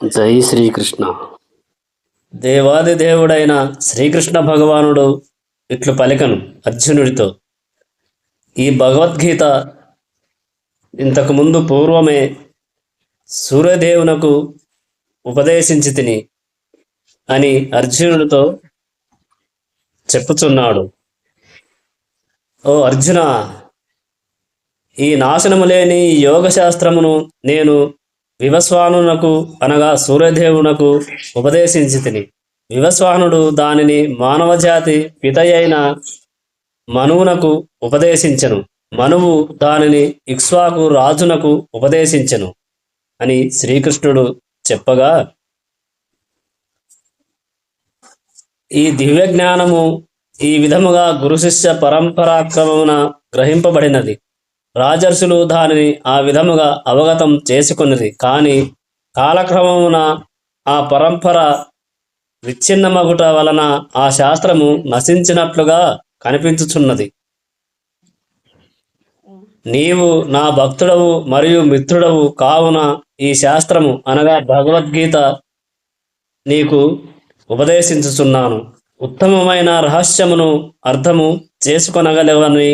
జై శ్రీకృష్ణ. దేవాది దేవుడైన శ్రీకృష్ణ భగవానుడు ఇట్లు పలికను అర్జునుడితో, ఈ భగవద్గీత ఇంతకుముందు పూర్వమే సూర్యదేవునకు ఉపదేశించి తిని అని అర్జునుడితో చెప్పుచున్నాడు. ఓ అర్జున, ఈ నాశనము లేని యోగ శాస్త్రమును నేను వివస్వానునకు అనగా సూర్యదేవునకు ఉపదేశించి తిని. వివస్వానుడు దానిని మానవజాతి పితయైన మనువునకు ఉపదేశించెను. మనువు దానిని ఇక్ష్వాకు రాజునకు ఉపదేశించెను అని శ్రీకృష్ణుడు చెప్పగా, ఈ దివ్య జ్ఞానము ఈ విధముగా గురు శిష్య పరంపరాక్రమమున గ్రహింపబడినది. రాజర్షులు దానిని ఆ విధముగా అవగతం చేసుకున్నది. కానీ కాలక్రమమున ఆ పరంపర విచ్ఛిన్నమగుట వలన ఆ శాస్త్రము నశించినట్లుగా కనిపించుచున్నది. నీవు నా భక్తుడవు మరియు మిత్రుడవు కావున ఈ శాస్త్రము అనగా భగవద్గీత నీకు ఉపదేశించుచున్నాను. ఉత్తమమైన రహస్యమును అర్థము చేసుకొనగలవని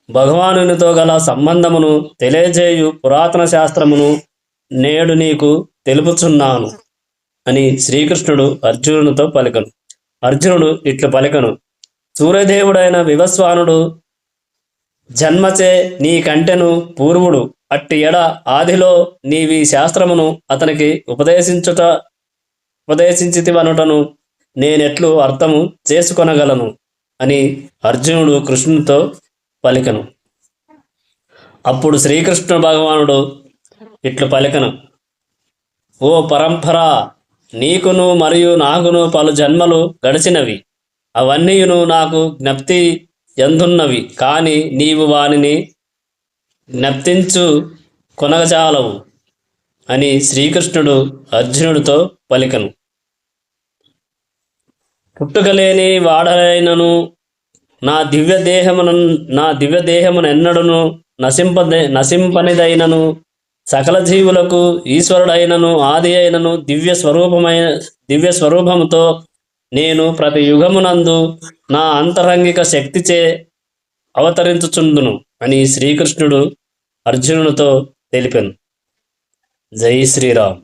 భగవానునితో గల సంబంధమును తెలియజేయు పురాతన శాస్త్రమును నేడు నీకు తెలుపుచున్నాను అని శ్రీకృష్ణుడు అర్జునునితో పలికను. అర్జునుడు ఇట్లు పలికను, సూర్యదేవుడైన వివస్వానుడు జన్మచే నీ కంటెను పూర్వుడు. అట్టి ఎడ ఆదిలో నీవి శాస్త్రమును అతనికి ఉపదేశించితివనుటను నేనెట్లు అర్థము చేసుకొనగలను అని అర్జునుడు కృష్ణునితో పలికను. అప్పుడు శ్రీకృష్ణ భగవానుడు ఇట్లు పలికను, ఓ పరంపరా, నీకును మరియు నాకును పలు జన్మలు గడిచినవి. అవన్నీయును నాకు జ్ఞప్తి ఎందున్నవి. కానీ నీవు వానిని జ్ఞప్తించు కొనగజాలవు అని శ్రీకృష్ణుడు అర్జునుడితో పలికను. పుట్టుకలేని వాడైనను నా దివ్య దేహమునెన్నడును నశింపనిదైనను, సకల జీవులకు ఈశ్వరుడైనను ఆది అయినను దివ్య స్వరూపముతో నేను ప్రతి యుగమునందు నా అంతరంగిక శక్తిచే అవతరించుచుందును అని శ్రీకృష్ణుడు అర్జునునితో తెలిపాను. జై శ్రీరామ్.